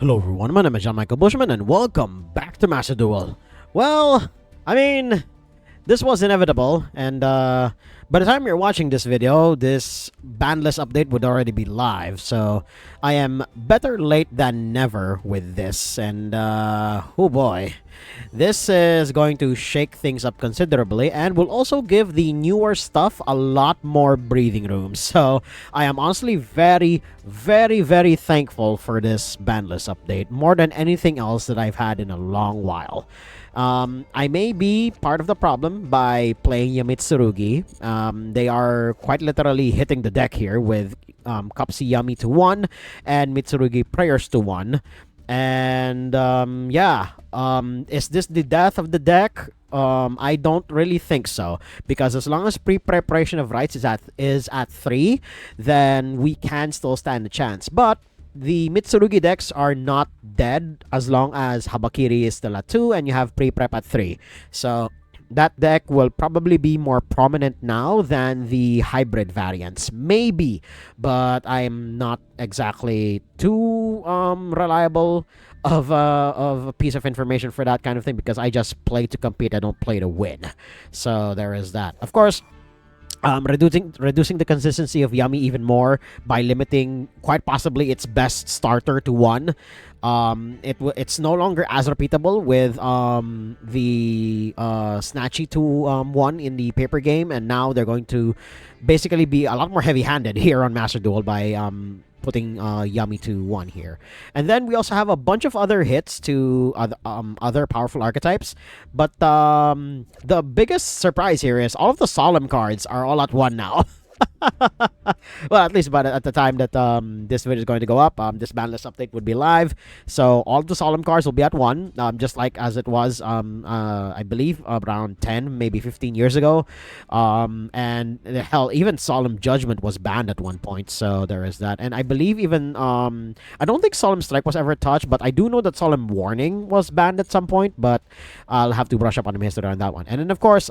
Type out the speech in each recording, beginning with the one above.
Hello everyone, my name is John Michael Bushman and welcome back to Master Duel. Well, I mean, this was inevitable and by the time you're watching this video, this Banlist update would already be live. So I am better late than never with this and oh boy. This is going to shake things up considerably and will also give the newer stuff a lot more breathing room. So I am honestly very thankful for this Banlist update more than anything else that I've had in a long while. I may be part of the problem by playing Yamitsurugi. They are quite literally hitting the deck here with Kapsi Yami to 1 and Mitsurugi Prayers to 1. And is this the death of the deck? I don't really think so, because as long as pre-preparation of rights is at 3, then we can still stand a chance. But the Mitsurugi decks are not dead as long as Habakiri is still at 2 and you have pre-prep at 3. So that deck will probably be more prominent now than the hybrid variants. Maybe, but I'm not exactly too reliable of a piece of information for that kind of thing, because I just play to compete, I don't play to win. So there is that. Of course, reducing the consistency of Yami even more by limiting quite possibly its best starter to 1. It's no longer as repeatable with the Snatchy to 1 in the paper game, and now they're going to basically be a lot more heavy-handed here on Master Duel by putting Yami to 1 here. And then we also have a bunch of other hits to other powerful archetypes. But the biggest surprise here is all of the Solemn cards are all at 1 now. Well, at least at the time that this video is going to go up, this Banlist update would be live. So all the Solemn cards will be at 1, just like as it was, I believe, around 10, maybe 15 years ago. And hell, even Solemn Judgment was banned at one point, so there is that. And I believe even, I don't think Solemn Strike was ever touched, but I do know that Solemn Warning was banned at some point, but I'll have to brush up on the history on that one. And then, of course,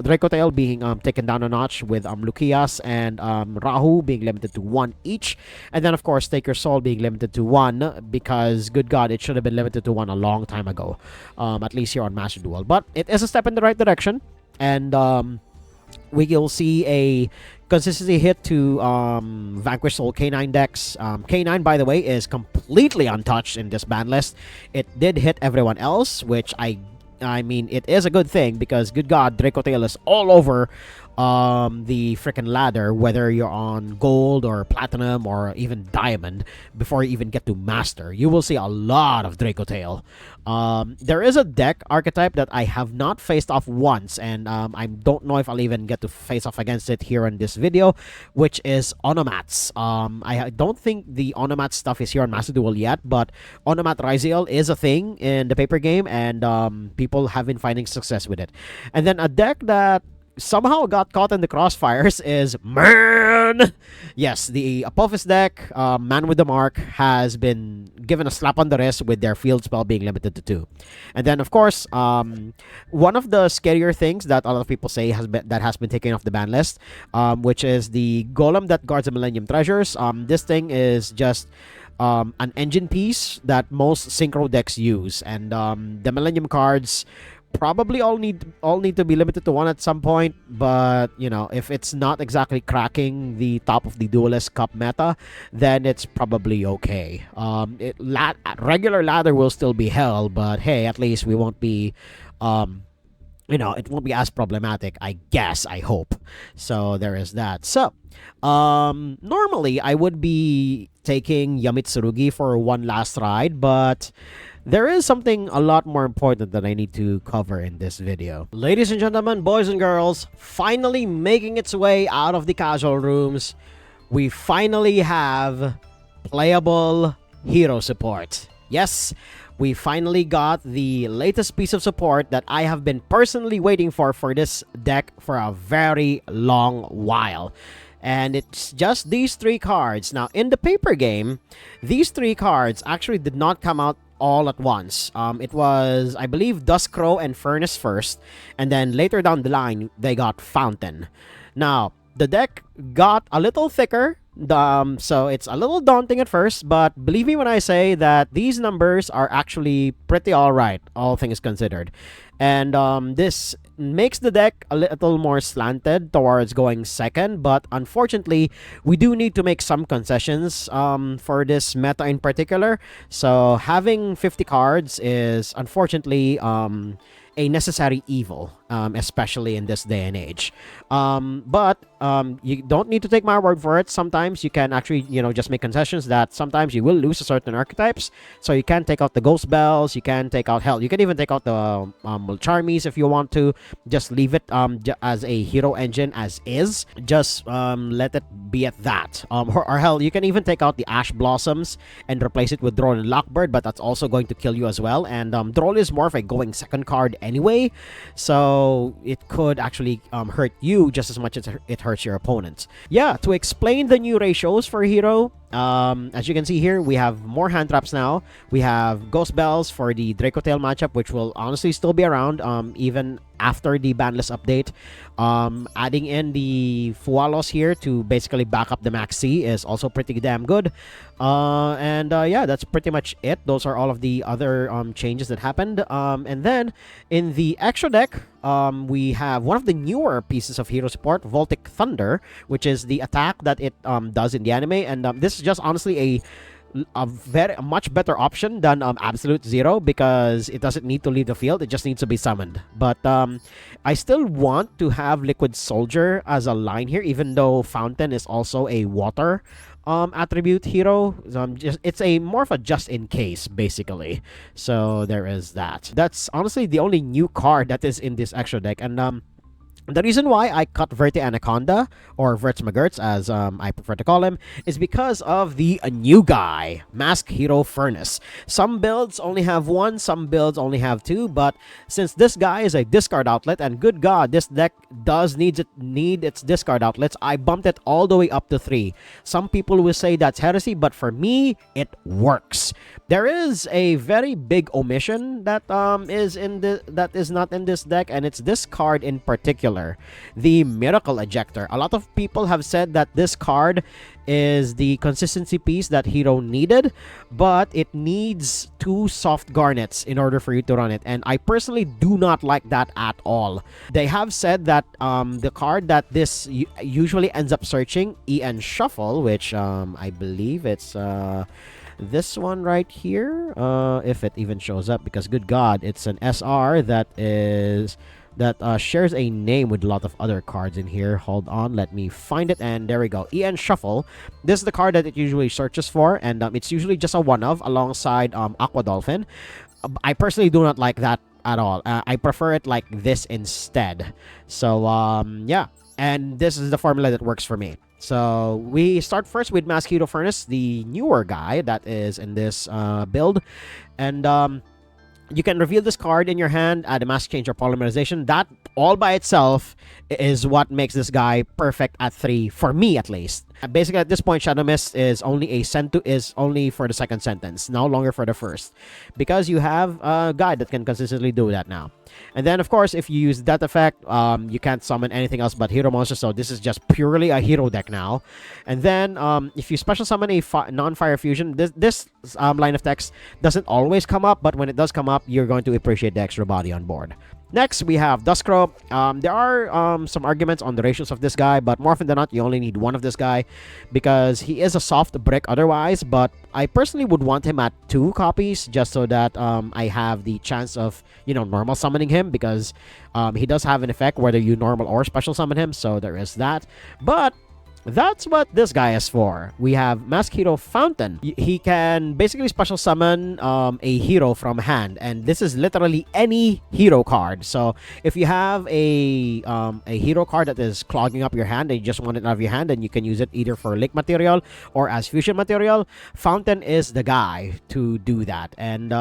Draco Tail being taken down a notch with Lucias and Rahu being limited to 1 each. And then, of course, Take Your Soul being limited to 1, because, good God, it should have been limited to 1 a long time ago, at least here on Master Duel. But it is a step in the right direction, and we will see a consistency hit to Vanquish Soul K9 decks. K9, by the way, is completely untouched in this ban list. It did hit everyone else, which I mean, it is a good thing, because, good God, Draco Tail is all over the freaking ladder, whether you're on gold or platinum or even diamond. Before you even get to master, you will see a lot of Draco Tail. There is a deck archetype that I have not faced off once, and I don't know if I'll even get to face off against it here in this video, which is Onomats. I don't think the Onomat stuff is here on Master Duel yet, but Onomat Ryziel is a thing in the paper game, and people have been finding success with it. And then a deck that somehow got caught in the crossfires is Man. Yes, the Apophis deck, Man with the Mark, has been given a slap on the wrist with their field spell being limited to 2. And then, of course, one of the scarier things that a lot of people say has been taken off the ban list, which is the Golem that guards the Millennium Treasures. This thing is just an engine piece that most synchro decks use, and the Millennium cards probably all need to be limited to 1 at some point. But you know, if it's not exactly cracking the top of the Duelist Cup meta, then it's probably okay. Regular ladder will still be hell, but hey, at least we won't be it won't be as problematic, I guess, I hope. So there is that. So normally I would be taking Yamitsurugi for one last ride, but there is something a lot more important that I need to cover in this video. Ladies and gentlemen, boys and girls, finally making its way out of the casual rooms, we finally have playable hero support. Yes, we finally got the latest piece of support that I have been personally waiting for this deck for a very long while. And it's just these 3 cards. Now, in the paper game, these 3 cards actually did not come out all at once. It was, I believe, Duskcrow and Furnace first, and then later down the line, they got Fountain. Now, the deck got a little thicker So it's a little daunting at first, but believe me when I say that these numbers are actually pretty alright, all things considered. And this makes the deck a little more slanted towards going second, but unfortunately, we do need to make some concessions for this meta in particular. So having 50 cards is unfortunately a necessary evil, especially in this day and age. But you don't need to take my word for it. Sometimes you can actually, just make concessions that sometimes you will lose to certain archetypes. So you can take out the Ghost Bells, you can take out, hell, you can even take out the Charmies if you want to. Just leave it as a hero engine as is. Just let it be at that. Or hell, you can even take out the Ash Blossoms and replace it with Droll and Lockbird, but that's also going to kill you as well. And Droll is more of a going second card anyway, so it could actually hurt you just as much as it hurts your opponents. Yeah, to explain the new ratios for hero, as you can see here, we have more hand traps now. We have Ghost Bells for the Draco Tail matchup, which will honestly still be around even after the Banlist update. Adding in the Fualos here to basically back up the Max C is also pretty damn good. Yeah, that's pretty much it. Those are all of the other changes that happened. And then in the extra deck, we have one of the newer pieces of hero support, Voltic Thunder, which is the attack that it does in the anime. And this is just honestly a much better option than Absolute Zero, because it doesn't need to leave the field, it just needs to be summoned. But I still want to have Liquid Soldier as a line here, even though Fountain is also a water attribute hero. It's a more of a just in case, basically. So there is that. That's honestly the only new card that is in this extra deck. And the reason why I cut Verti Anaconda, or Verts McGurts as I prefer to call him, is because of the new guy, Mask Hero Furnace. Some builds only have one, some builds only have two, but since this guy is a discard outlet, and good god, this deck does need its discard outlets, I bumped it all the way up to 3. Some people will say that's heresy, but for me, it works. There is a very big omission that is not in this deck, and it's this card in particular, the Miracle Ejector. A lot of people have said that this card is the consistency piece that hero needed, but it needs 2 soft garnets in order for you to run it, and I personally do not like that at all. They have said that the card that this usually ends up searching, EN Shuffle, which I believe it's this one right here, if it even shows up, because good god, it's an SR that shares a name with a lot of other cards in here. Hold on, let me find it, and there we go. EN Shuffle. This is the card that it usually searches for, and it's usually just a one-of alongside Aqua Dolphin. I personally do not like that at all. I prefer it like this instead. So yeah, and this is the formula that works for me. So we start first with Mask Hero Furnace, the newer guy that is in this build, and you can reveal this card in your hand, add a Mask Change or Polymerization. That all by itself is what makes this guy perfect at 3, for me at least. Basically, at this point, Shadow Mist is only only for the second sentence, no longer for the first, because you have a guy that can consistently do that now. And then, of course, if you use that effect, you can't summon anything else but hero monsters, so this is just purely a hero deck now. And then, if you special summon a non-fire fusion, this line of text doesn't always come up, but when it does come up, you're going to appreciate the extra body on board. Next, we have Duskrow. There are some arguments on the ratios of this guy, but more often than not, you only need one of this guy because he is a soft brick otherwise, but I personally would want him at 2 copies just so that I have the chance of, normal summoning him, because he does have an effect whether you normal or special summon him, so there is that. But that's what this guy is for. We have Mask Hero Fountain. He can basically special summon a hero from hand, and this is literally any hero card. So if you have a hero card that is clogging up your hand and you just want it out of your hand, and you can use it either for link material or as fusion material, Fountain is the guy to do that. And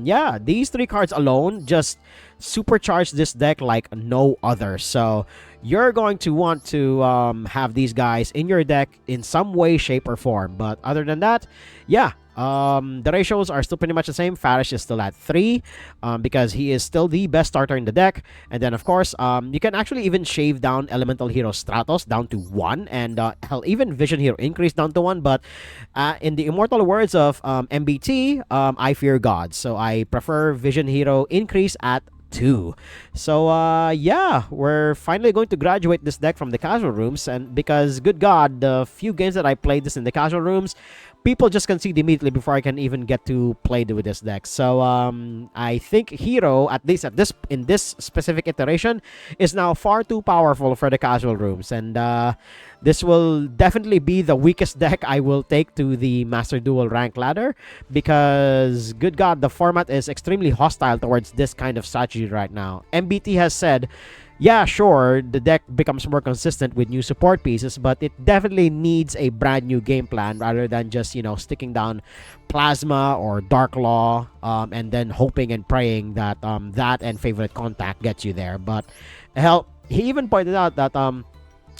yeah, these 3 cards alone just supercharge this deck like no other. So you're going to want to have these guys in your deck in some way, shape, or form. But other than that, yeah, The ratios are still pretty much the same. Farish is still at 3 because he is still the best starter in the deck. And then, of course, you can actually even shave down Elemental Hero Stratos down to 1. And hell, even Vision Hero Increase down to 1. But in the immortal words of MBT, I fear God. So I prefer Vision Hero Increase at 2. So yeah, we're finally going to graduate this deck from the casual rooms, and because good god, the few games that I played this in the casual rooms, people just concede immediately before I can even get to play with this deck. So I think Hero, at least in this specific iteration, is now far too powerful for the casual rooms, and this will definitely be the weakest deck I will take to the Master Duel rank ladder, because good god, the format is extremely hostile towards this kind of strategy right now. MBT has said, yeah, sure, the deck becomes more consistent with new support pieces, but it definitely needs a brand new game plan rather than just, you know, sticking down Plasma or Dark Law and then hoping and praying that that and Favorite Contact gets you there. But hell, he even pointed out that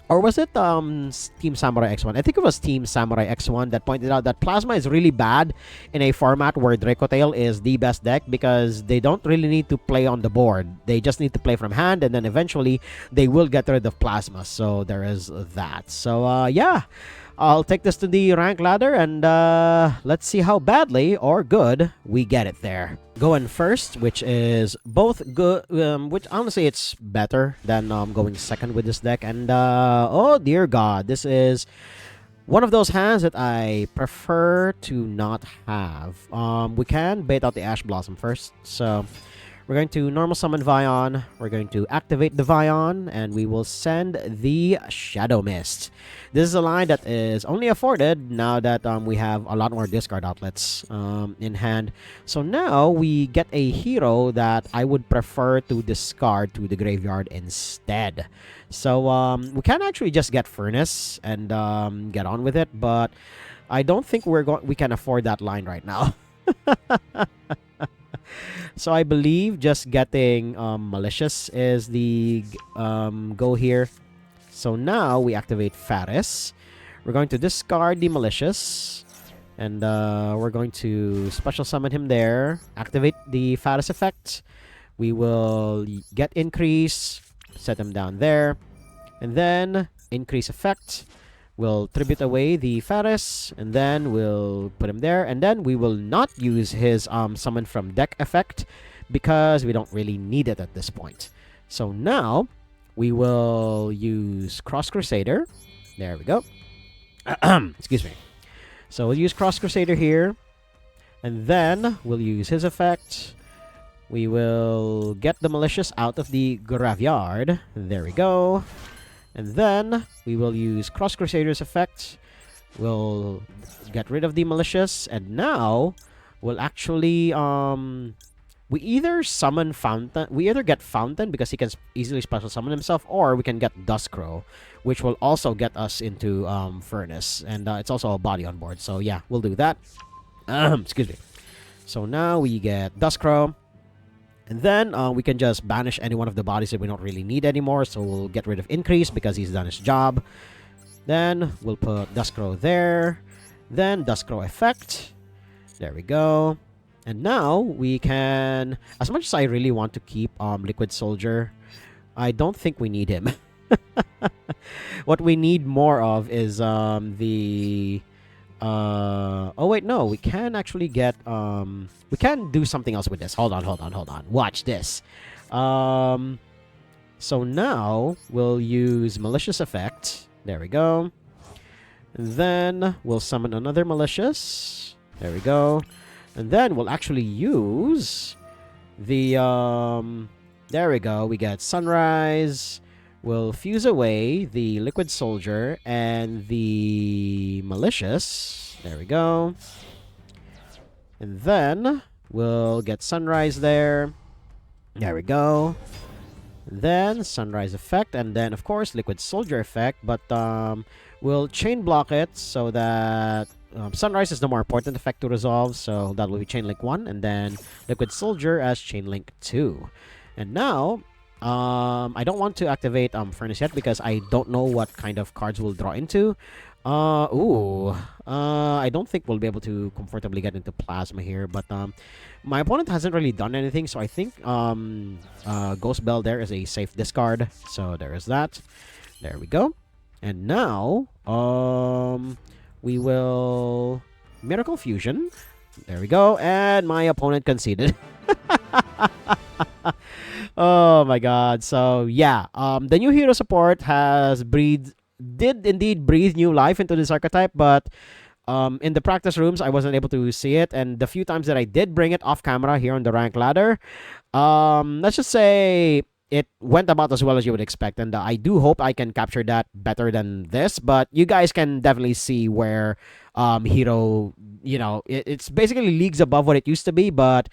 or was it Team Samurai X1? I think it was Team Samurai X1 that pointed out that Plasma is really bad in a format where Dracotail is the best deck, because they don't really need to play on the board. They just need to play from hand, and then eventually they will get rid of Plasma. So there is that. So yeah, I'll take this to the rank ladder, and let's see how badly or good we get it there. Going first, which is both good, which honestly it's better than going second with this deck. And oh dear god, this is one of those hands that I prefer to not have. We can bait out the Ash Blossom first, so we're going to normal summon Vion, we're going to activate the Vion, and we will send the Shadow Mist. This is a line that is only afforded now that we have a lot more discard outlets in hand. So now we get a hero that I would prefer to discard to the graveyard instead. So we can actually just get Furnace and get on with it, but I don't think we can afford that line right now. So I believe just getting Malicious is the go here. So now we activate Faris. We're going to discard the Malicious, and we're going to special summon him there. Activate the Faris effect. We will get Increase, set him down there, and then Increase effect. We'll tribute away the Faris, and then we'll put him there, and then we will not use his summon from deck effect because we don't really need it at this point. So now we will use Cross Crusader. There we go. Excuse me. So we'll use Cross Crusader here, and then we'll use his effect. We will get the Malicious out of the graveyard. There we go. And then we will use Cross Crusader's effect. We'll get rid of the Malicious, and now we'll actually we either summon Fountain. We either get Fountain because he can easily special summon himself, or we can get Duskcrow, which will also get us into Furnace, and it's also a body on board. So yeah, we'll do that. Excuse me. So now we get Duskcrow. And then we can just banish any one of the bodies that we don't really need anymore. So we'll get rid of Increase because he's done his job. Then we'll put Duskcrow there. Then Duskcrow effect. There we go. And now we can, as much as I really want to keep Liquid Soldier, I don't think we need him. What we need more of is the... oh wait, no, we can actually get we can do something else with this. Hold on. Watch this. So now we'll use Malicious effect. There we go. And then we'll summon another Malicious. There we go. And then we'll actually use the there we go. We get Sunrise. We'll fuse away the Liquid Soldier and the Malicious. There we go. And then we'll get Sunrise there. There we go. Then Sunrise effect, and then of course Liquid Soldier effect, but we'll chain block it so that Sunrise is the more important effect to resolve, so that will be Chain Link 1, and then Liquid Soldier as Chain Link 2. And now I don't want to activate Furnace yet because I don't know what kind of cards we'll draw into. I don't think we'll be able to comfortably get into Plasma here, but my opponent hasn't really done anything, so I think Ghost Bell there is a safe discard. So there is that. There we go. And now we will Miracle Fusion. There we go, and my opponent conceded. Oh my god. So yeah, the new hero support did indeed breathe new life into this archetype, but in the practice rooms I wasn't able to see it, and the few times that I did bring it off camera here on the rank ladder, let's just say it went about as well as you would expect, and I do hope I can capture that better than this. But you guys can definitely see where hero, it's basically leagues above what it used to be, but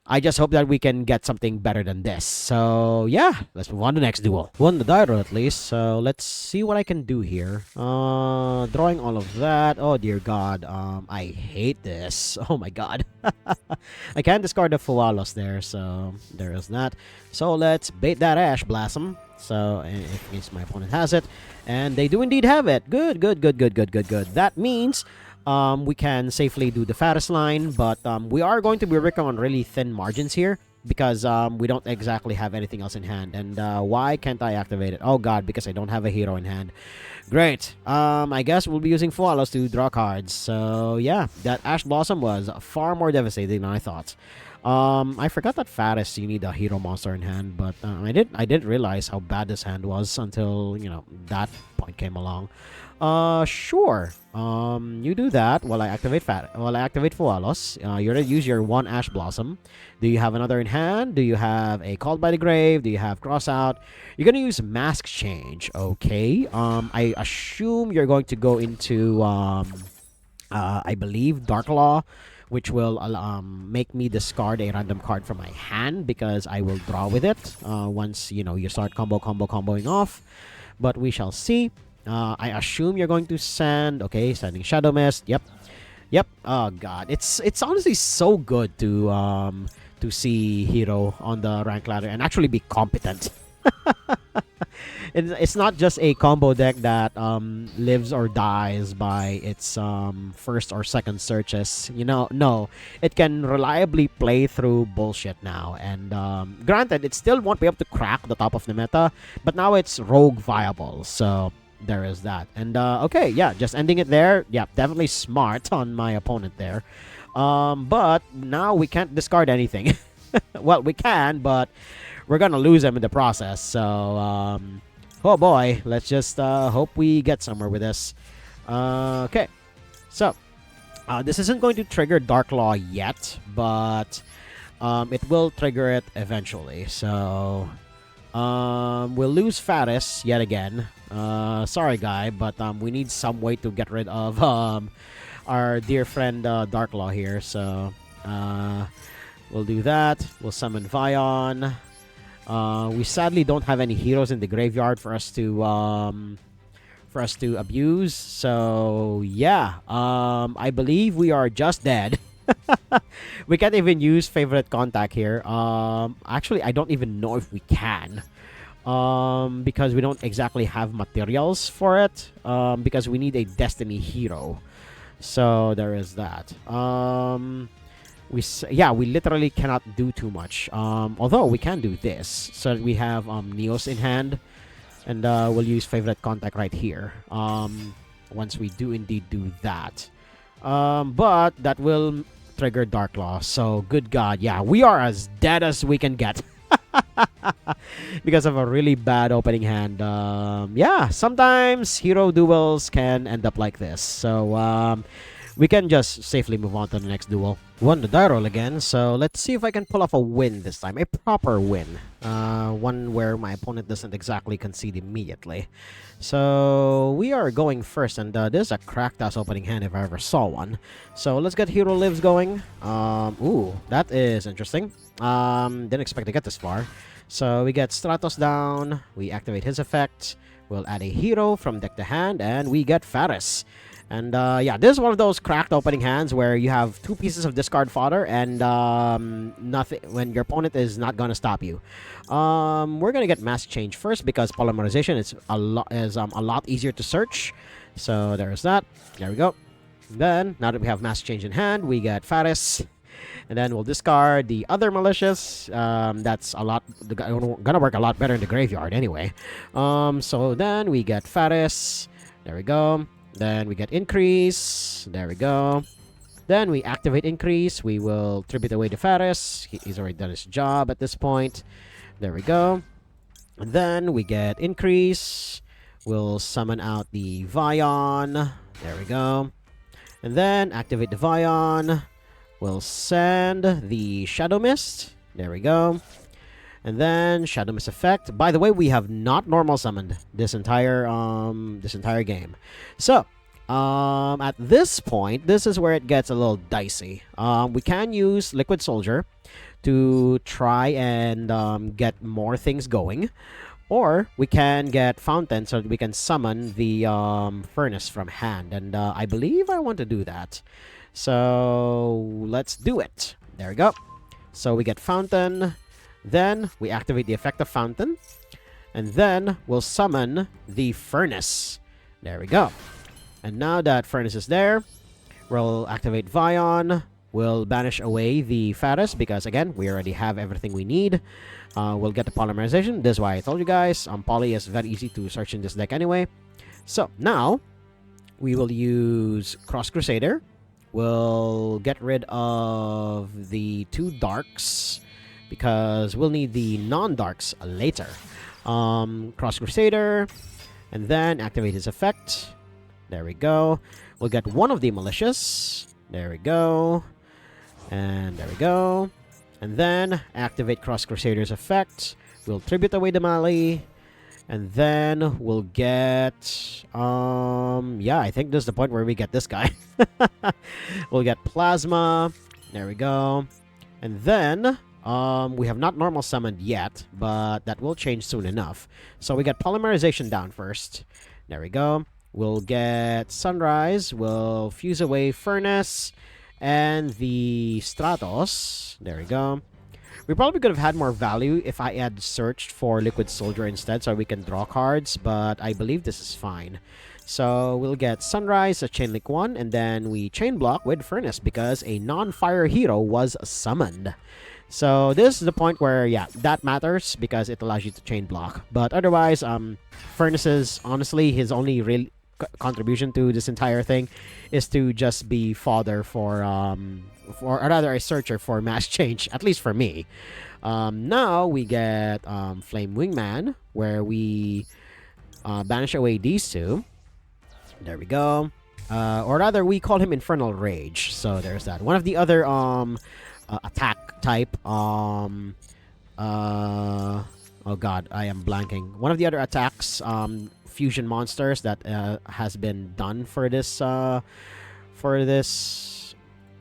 I just hope that we can get something better than this. So yeah, let's move on to the next duel. Won the die roll at least, so let's see what I can do here. Drawing all of that. Oh dear god, I hate this. Oh my god. I can't discard the Fualos there, so there is that. So let's bait that Ash Blossom. So in case my opponent has it, and they do indeed have it. Good. That means we can safely do the fattest line, but we are going to be working on really thin margins here because we don't exactly have anything else in hand. And why can't I activate it? Oh god, because I don't have a hero in hand. Great. I guess we'll be using Fualos to draw cards. So yeah, that Ash Blossom was far more devastating than I thought. I forgot that fattest you need a hero monster in hand, but I didn't realize how bad this hand was until that point came along. Sure. You do that while I activate Fualos. You're gonna use your one Ash Blossom. Do you have another in hand? Do you have a Called by the Grave? Do you have Cross Out? You're gonna use Mask Change. Okay. I assume you're going to go into I believe Dark Law, which will make me discard a random card from my hand because I will draw with it once you start comboing off. But we shall see. I assume you're going to send. Okay, sending Shadow Mist. Yep. Oh god, it's honestly so good to see hero on the rank ladder and actually be competent. It's not just a combo deck that lives or dies by its first or second searches. No, it can reliably play through bullshit now. And granted, it still won't be able to crack the top of the meta, but now it's rogue viable. So there is that. And okay, yeah, just ending it there. Yeah, definitely smart on my opponent there. But now we can't discard anything. Well, we can, but we're gonna lose them in the process. So oh boy, let's just hope we get somewhere with this. Okay, so this isn't going to trigger Dark Law yet, but it will trigger it eventually. So we'll lose Faris yet again. Sorry, guy, but we need some way to get rid of our dear friend Dark Law here. So we'll do that. We'll summon Vion. We sadly don't have any heroes in the graveyard for us to abuse. So yeah, I believe we are just dead. We can't even use favorite contact here. Actually, I don't even know if we can. Because we don't exactly have materials for it. Because we need a Destiny hero. So there is that. We literally cannot do too much. Although we can do this. So we have Neos in hand. And we'll use favorite contact right here. Once we do indeed do that. But that will trigger Dark Law. So good god, yeah, we are as dead as we can get. Because of a really bad opening hand. Yeah, sometimes hero duels can end up like this. So we can just safely move on to the next duel. Won the die roll again, so let's see if I can pull off a win this time. A proper win. One where my opponent doesn't exactly concede immediately. So we are going first, and this is a cracked-ass opening hand if I ever saw one. So let's get Hero Lives going. Ooh, that is interesting. Didn't expect to get this far. So we get Stratos down, we activate his effect, we'll add a hero from deck to hand, and we get Faris. And yeah, this is one of those cracked opening hands where you have 2 pieces of discard fodder and nothing when your opponent is not gonna stop you. We're gonna get mass change first because polymerization is a lot easier to search. So there's that. There we go. Then now that we have mass change in hand, we get Faris. And then we'll discard the other malicious. That's gonna work a lot better in the graveyard anyway. So then we get Faris. There we go. Then we get increase. There we go. Then we activate increase. We will tribute away the Faris. He's already done his job at this point. There we go. And then we get increase. We'll summon out the Vion. There we go. And then activate the Vion. We'll send the Shadow Mist. There we go. And then Shadow Mist effect. By the way, we have not normal summoned this entire game. So, at this point, this is where it gets a little dicey. We can use Liquid Soldier to try and get more things going. Or we can get Fountain so that we can summon the Furnace from hand. And I believe I want to do that. So let's do it. There we go. So we get Fountain. Then we activate the effect of Fountain. And then we'll summon the Furnace. There we go. And now that Furnace is there, we'll activate Vion. We'll banish away the Faris because, again, we already have everything we need. We'll get the polymerization. This is why I told you guys. Poly is very easy to search in this deck anyway. So now we will use Cross Crusader. We'll get rid of the 2 darks because we'll need the non-darks later. Cross Crusader, and then activate his effect. There we go. We'll get one of the malicious. There we go. And there we go. And then activate Cross Crusader's effect. We'll tribute away the Mali. And then we'll get... yeah, I think this is the point where we get this guy. We'll get Plasma. There we go. And then... we have not normal summoned yet, but that will change soon enough. So we get polymerization down first. There we go. We'll get Sunrise. We'll fuse away Furnace and the Stratos. There we go. We probably could have had more value if I had searched for Liquid Soldier instead so we can draw cards, but I believe this is fine. So we'll get Sunrise, a Chain Link 1, and then we Chain Block with Furnace because a non-fire hero was summoned. So this is the point where, yeah, that matters because it allows you to chain block. But otherwise, Furnace's, honestly, his only real contribution to this entire thing is to just be fodder for or rather a searcher for mass change, at least for me. Now we get Flame Wingman, where we banish away these 2. There we go. Or rather, we call him Infernal Rage. So there's that. One of the other attack type oh god, I am blanking. One of the other attacks fusion monsters that has been done for this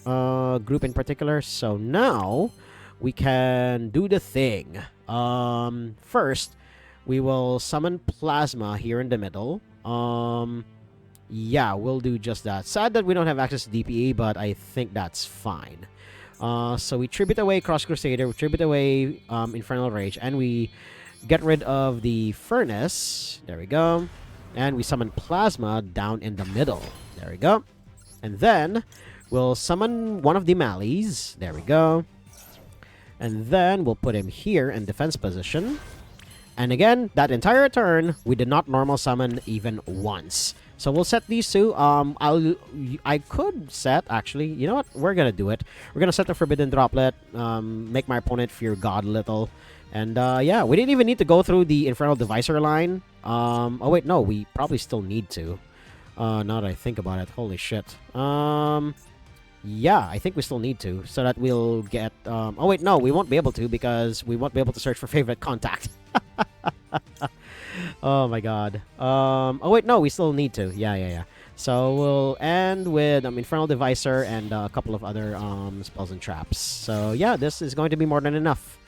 group in particular. So now we can do the thing. First we will summon Plasma here in the middle. Yeah, we'll do just that. Sad that we don't have access to DPE, but I think that's fine. So we tribute away Cross Crusader, we tribute away Infernal Rage, and we get rid of the Furnace. There we go. And we summon Plasma down in the middle. There we go. And then we'll summon one of the Mallies. There we go. And then we'll put him here in defense position. And again, that entire turn, we did not normal summon even once. So we'll set these 2. I could set, actually, you know what? We're gonna do it. We're gonna set the Forbidden Droplet, make my opponent fear God a little. And yeah, we didn't even need to go through the Infernal Divisor line. Oh wait, no, we probably still need to. Now that I think about it, holy shit. Yeah, I think we still need to, so that we'll get... oh wait, no, we won't be able to because we won't be able to search for favorite contact. Oh my god. Oh wait, no, we still need to. Yeah. So we'll end with Infernal Divisor and a couple of other spells and traps. So yeah, this is going to be more than enough.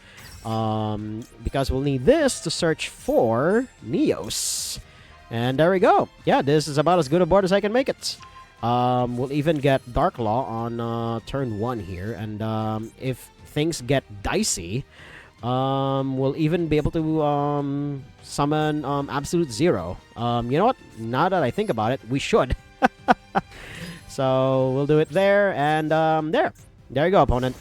Because we'll need this to search for Neos. And there we go. Yeah, this is about as good a board as I can make it. We'll even get Dark Law on turn 1 here, and if things get dicey, we'll even be able to summon Absolute Zero. You know what? Now that I think about it, we should. So we'll do it there, and there you go, opponent.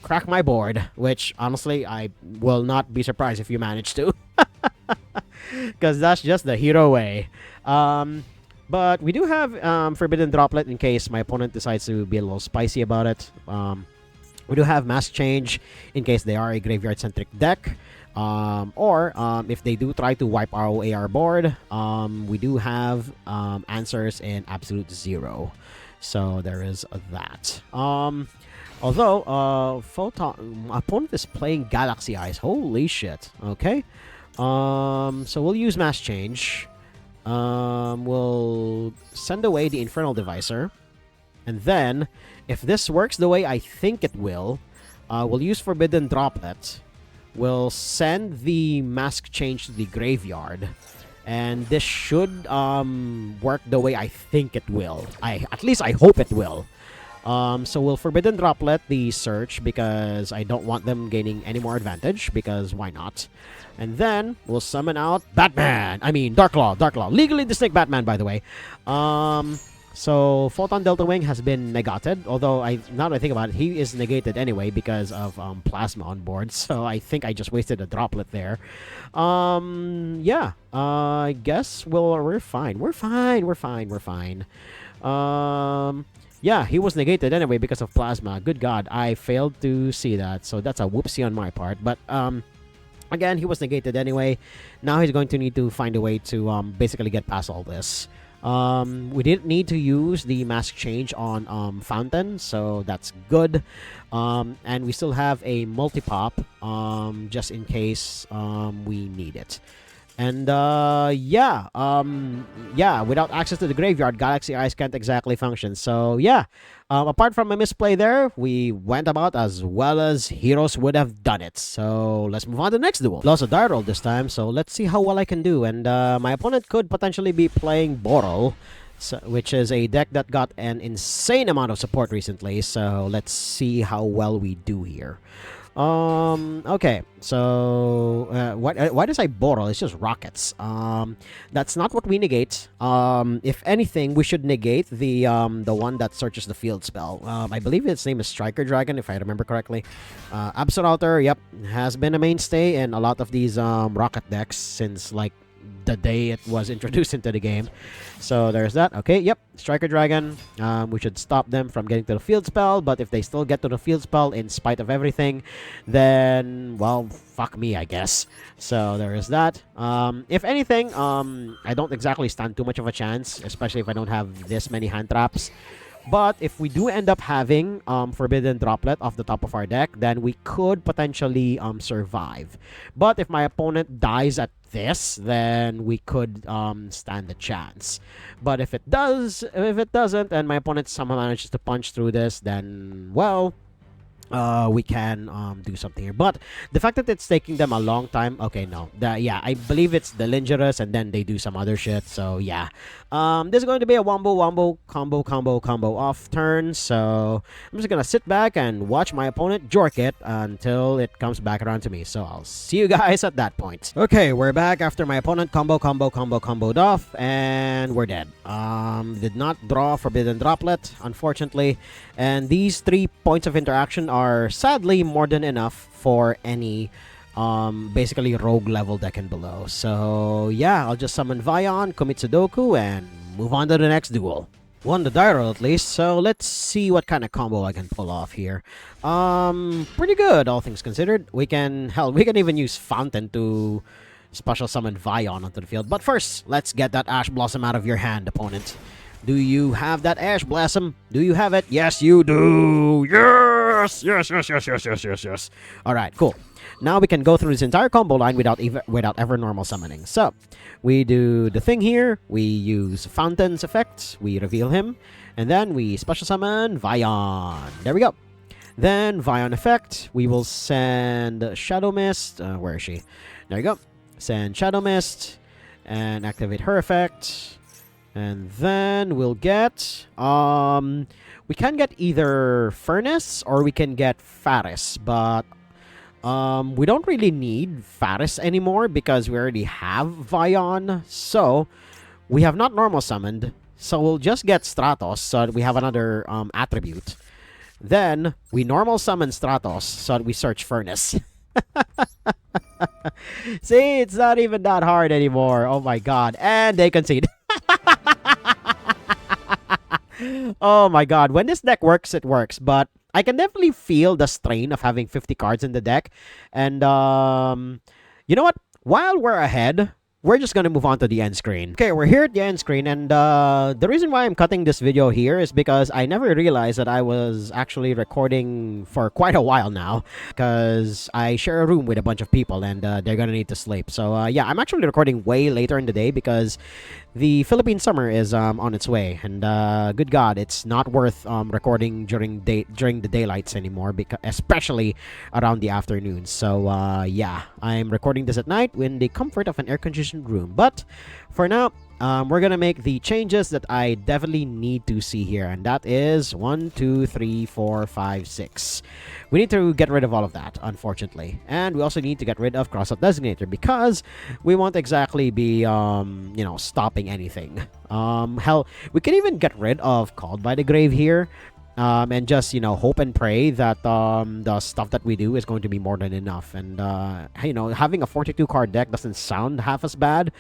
Crack my board, which honestly I will not be surprised if you manage to, because that's just the hero way. But we do have Forbidden Droplet in case my opponent decides to be a little spicy about it. We do have Mask Change in case they are a graveyard-centric deck. Or if they do try to wipe our OAR board, we do have answers in Absolute Zero. So there is that. Although, opponent is playing Galaxy Eyes. Holy shit. Okay. So we'll use Mask Change. We'll send away the Infernal Divisor. And then, if this works the way I think it will, we'll use Forbidden Droplet. We'll send the Mask Change to the graveyard. And this should work the way I think it will. At least I hope it will. So we'll Forbidden Droplet the search because I don't want them gaining any more advantage, because why not? And then we'll summon out Batman. I mean Darklaw. Legally distinct Batman, by the way. So Photon Delta Wing has been negated, although now that I think about it, he is negated anyway because of Plasma on board. So I think I just wasted a droplet there. Yeah, I guess we're fine. We're fine. Yeah, he was negated anyway because of Plasma. Good God, I failed to see that. So that's a whoopsie on my part. But again, he was negated anyway. Now he's going to need to find a way to basically get past all this. We didn't need to use the Mask Change on Fountain, so that's good. And we still have a multi-pop just in case we need it. And yeah, without access to the graveyard, Galaxy Eyes can't exactly function. So yeah, apart from a misplay there, we went about as well as heroes would have done it. So let's move on to the next duel. Lost a die roll this time, so let's see how well I can do. And my opponent could potentially be playing Boral, which is a deck that got an insane amount of support recently. So let's see how well we do here. Okay, so why does I Boral? It's just rockets. That's not what we negate. If anything, we should negate the one that searches the field spell. I believe its name is Striker Dragon, if I remember correctly. Absoluter, yep, has been a mainstay in a lot of these rocket decks since like the day it was introduced into the game. So there's that. Okay, yep, Striker Dragon. We should stop them from getting to the field spell, but if they still get to the field spell in spite of everything, then, well, fuck me, I guess. So there is that. If anything, I don't exactly stand too much of a chance, especially if I don't have this many hand traps. But if we do end up having Forbidden Droplet off the top of our deck, then we could potentially survive. But if my opponent dies at this, then we could stand a chance. But if it doesn't, and my opponent somehow manages to punch through this, then, well, we can do something here. But the fact that it's taking them a long time, okay, no, yeah, I believe it's the Lingerous and then they do some other shit. So yeah, this is going to be a wombo combo off turn. So I'm just gonna sit back and watch my opponent jork it until it comes back around to me. So I'll see you guys at that point. Okay, we're back after my opponent comboed off, and we're dead. Did not draw Forbidden Droplet, unfortunately, and these 3 points of interaction are sadly more than enough for any basically rogue level deck and below. So yeah, I'll just summon Vion, commit Sudoku, and move on to the next duel. Won the die roll at least, so let's see what kind of combo I can pull off here. Pretty good, all things considered. We can even use Fountain to special summon Vion onto the field. But first, let's get that Ash Blossom out of your hand, opponent. Do you have that Ash Blossom? Do you have it? Yes, you do! Yes! Yes! Alright, cool. Now we can go through this entire combo line without ever normal summoning. So, we do the thing here. We use Fountain's effect. We reveal him. And then we special summon Vion. There we go. Then, Vion effect. We will send Shadow Mist. Where is she? There you go. Send Shadow Mist. And activate her effect. And then we'll get we can get either Furnace or we can get Faris, but we don't really need Faris anymore because we already have Vion. So we have not normal summoned, so we'll just get Stratos so that we have another attribute. Then we normal summon Stratos so that we search Furnace. See, it's not even that hard anymore. Oh my god. And they concede. Oh my god. When this deck works, it works. But I can definitely feel the strain of having 50 cards in the deck. And, you know what? While we're ahead, we're just gonna move on to the end screen. Okay, we're here at the end screen, and the reason why I'm cutting this video here is because I never realized that I was actually recording for quite a while now, because I share a room with a bunch of people, and they're gonna need to sleep. So yeah, I'm actually recording way later in the day because the Philippine summer is on its way, and good God, it's not worth recording during the daylights anymore, because especially around the afternoons. So yeah, I'm recording this at night in the comfort of an air-conditioned room. But for now, we're gonna make the changes that I definitely need to see here, and that is 1, 2, 3, 4, 5, 6. We need to get rid of all of that, unfortunately, and we also need to get rid of cross-out designator because we won't exactly be you know, stopping anything. Hell, we can even get rid of Called by the Grave here. And just, you know, hope and pray that the stuff that we do is going to be more than enough. And, you know, having a 42 card deck doesn't sound half as bad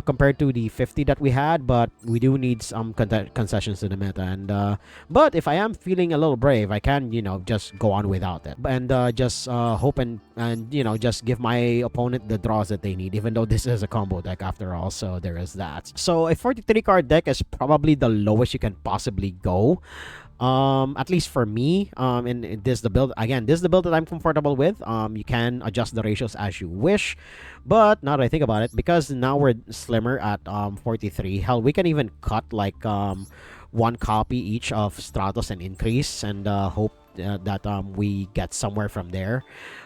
compared to the 50 that we had, but we do need some concessions to the meta. And but if I am feeling a little brave, I can, you know, just go on without it. And just hope and, you know, just give my opponent the draws that they need, even though this is a combo deck after all. So there is that. So a 43 card deck is probably the lowest you can possibly go. At least for me, and this is the build, again, this is the build that I'm comfortable with. You can adjust the ratios as you wish, but now that I think about it, because now we're slimmer at 43, hell, we can even cut like one copy each of Stratos and increase, and hope that we get somewhere from there.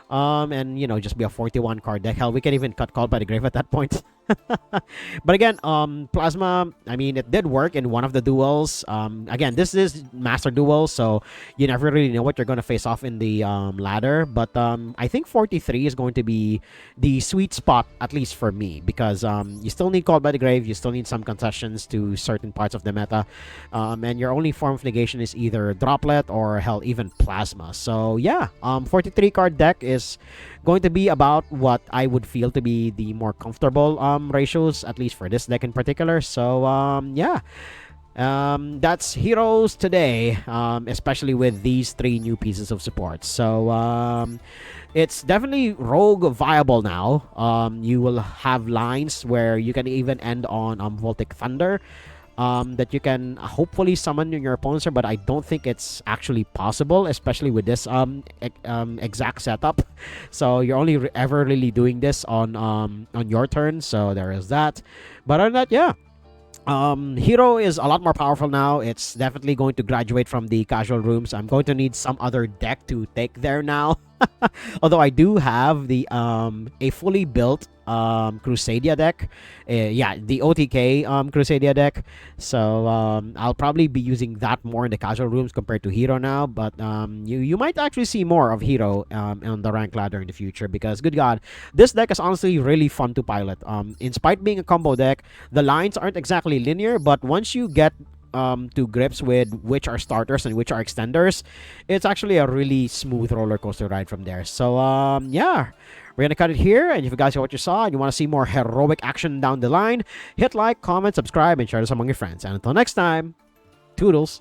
And you know, just be a 41 card deck. Hell, we can even cut Called by the Grave at that point. But again, Plasma, I mean, it did work in one of the duels. Again, this is Master Duel, so you never really know what you're going to face off in the ladder. But I think 43 is going to be the sweet spot, at least for me, because you still need Called by the Grave, you still need some concessions to certain parts of the meta, and your only form of negation is either Droplet or, hell, even Plasma. So yeah, 43 card deck is going to be about what I would feel to be the more comfortable ratios, at least for this deck in particular. So yeah, that's heroes today, especially with these 3 new pieces of support. So it's definitely rogue viable now. You will have lines where you can even end on Voltic Thunder, that you can hopefully summon in your opponent's turn, but I don't think it's actually possible, especially with this exact setup. So you're only ever really doing this on your turn, so there is that. But other than that, yeah, Hero is a lot more powerful now. It's definitely going to graduate from the casual rooms. I'm going to need some other deck to take there now. Although I do have the a fully built Crusadia deck. Yeah, the OTK Crusadia deck. So I'll probably be using that more in the casual rooms compared to Hero now. But you might actually see more of Hero on the rank ladder in the future, because good God, this deck is honestly really fun to pilot. In spite being a combo deck, the lines aren't exactly linear, but once you get to grips with which are starters and which are extenders, it's actually a really smooth roller coaster ride from there. So yeah, we're gonna cut it here, and if you guys like what you saw and you want to see more heroic action down the line, hit like, comment, subscribe, and share this among your friends. And until next time, toodles.